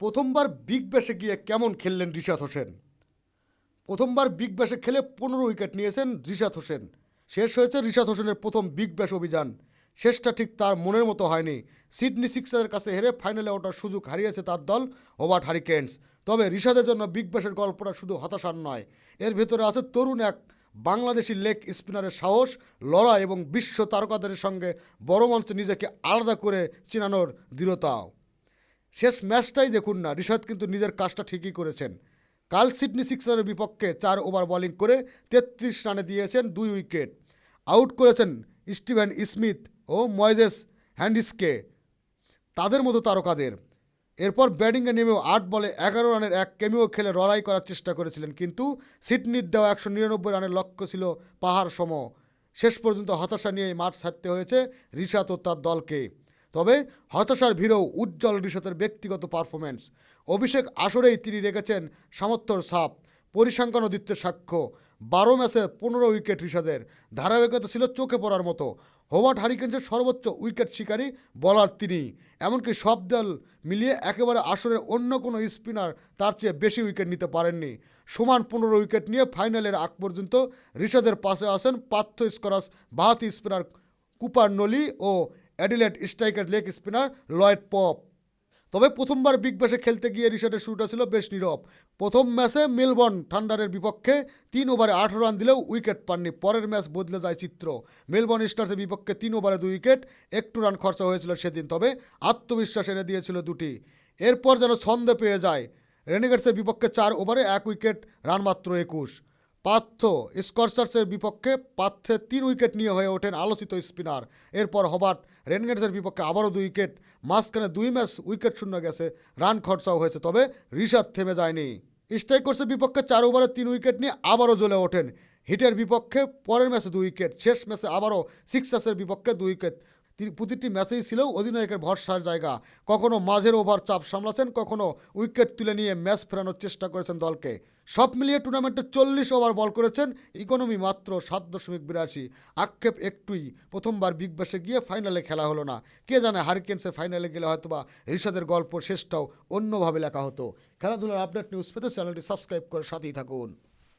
প্রথমবার বিগ ব্যাশে গিয়ে কেমন খেললেন রিশাদ হোসেন। প্রথমবার বিগ ব্যাশে খেলে 15 উইকেট নিয়েছেন রিশাদ হোসেন। শেষ হয়েছে রিশাদ হোসেনের প্রথম বিগ ব্যাশ অভিযান। শেষটা ঠিক তার মনের মতো হয়নি। সিডনি সিক্সারের কাছে হেরে ফাইনালে ওঠার সুযোগ হারিয়েছে তার দল হোবার্ট হারিকেনস। তবে রিশাদের জন্য বিগ ব্যাশের গল্পটা শুধু হতাশার নয়, এর ভেতরে আছে তরুণ এক বাংলাদেশি লেগ স্পিনারের সাহস, লড়াই এবং বিশ্ব তারকাদের সঙ্গে বড় মঞ্চে নিজেকে আলাদা করে চেনানোর দৃঢ়তাও। শেষ ম্যাচটাই দেখুন না, রিশাদ কিন্তু নিজের কাজটা ঠিকই করেছেন। কাল সিডনি সিক্সারের বিপক্ষে 4 ওভার বোলিং করে 33 রানে দিয়েছেন 2 উইকেট। আউট করেছেন স্টিভেন স্মিথ ও ময়েজেস হ্যান্ডিসকে, তাদের মতো তারকাদের। এরপর ব্যাটিংয়ে নেমেও 8 বলে 11 রানের এক ক্যামিও খেলে লড়াই করার চেষ্টা করেছিলেন, কিন্তু সিডনির দেওয়া 199 রানের লক্ষ্য ছিল পাহাড় সম। শেষ পর্যন্ত হতাশা নিয়েই মাঠ ছাড়তে হয়েছে রিশাদ ও তার দলকে। তবে হতাশার ভিড়েও উজ্জ্বল রিশাদের ব্যক্তিগত পারফরম্যান্স। অভিষেক আসরেই তিনি রেখেছেন সামর্থ্যর ছাপ, পরিসংখ্যানও দিচ্ছে সাক্ষ্য। 12 ম্যাচে 15 উইকেট রিশাদের, ধারাবাহিকতা ছিল চোখে পড়ার মতো। হোবার্ট হারিকেন্সের সর্বোচ্চ উইকেট শিকারী বলার তিনি। এমনকি সব দল মিলিয়ে একেবারে আসরের অন্য কোনো স্পিনার তার চেয়ে বেশি উইকেট নিতে পারেননি। সমান 15 উইকেট নিয়ে ফাইনালের আগ পর্যন্ত রিশাদের পাশে আসেন পার্থ স্করাস, বাঁহাতি স্পিনার কুপার নলি ও Adelaide striker leg spinner Lloyd Pope. তবে প্রথমবার বিগ ব্যাশে খেলতে গিয়ে রিশাদের শুরুটা ছিল বেশ নীরব। প্রথম ম্যাচে মেলবোর্ন থান্ডারের বিপক্ষে 3 ওভারে 18 রান দিলেও উইকেট পাননি। পরের ম্যাচ বদলে যায় চিত্র। মেলবোর্ন স্টার্সের বিপক্ষে 3 ওভারে 2 উইকেট, একটু রান খরচা হয়েছিল সেদিন, তবে আত্মবিশ্বাস এনে দিয়েছিল দুটি। এরপর যেন ছন্দে পেয়ে যায়। রেনেগেটসের বিপক্ষে 4 ওভারে 1 উইকেট, রান মাত্র 21। পার্থ স্কর্সার্সের বিপক্ষে 3 উইকেট নিয়ে হয়ে ওঠেন আলোচিত স্পিনার। এরপর হোবার্ট রেনগেটসের বিপক্ষে আবারও 2 উইকেট। মাঝখানে 2 ম্যাচ উইকেট শূন্য গেছে, রান খরচাও হয়েছে, তবে রিশাদ থেমে যায়নি। স্ট্রাইকার্সের বিপক্ষে 4 ওভারে 3 উইকেট নিয়ে আবারও জ্বলে ওঠেন। হিটের বিপক্ষে পরের ম্যাচে 2 উইকেট, শেষ ম্যাচে আবারও সিক্সার্সের বিপক্ষে 2 উইকেট। প্রতিটি ম্যাচেই ছিল অধিনায়কের ভরসার জায়গা। কখনো মাঝের ওভার চাপ সামলাচ্ছেন, কখনো উইকেট তুলে নিয়ে ম্যাচ ফেরানোর চেষ্টা করেছেন দলকে। সব মিলিয়ে টুর্নামেন্টে 40 ওভার বল করেছেন, ইকোনমি মাত্র 7.82। আক্ষেপ একটুই, প্রথমবার বিগ ব্যাশে গিয়ে ফাইনালে খেলা হলো না। কে জানে হারিকেন্সের ফাইনালে গেলে হয়তোবা রিশাদের গল্প শেষটাও অন্যভাবে লেখা হতো। খেলাধুলার আপডেট নিউজ পেতে চ্যানেলটি সাবস্ক্রাইব করে সাথেই থাকুন।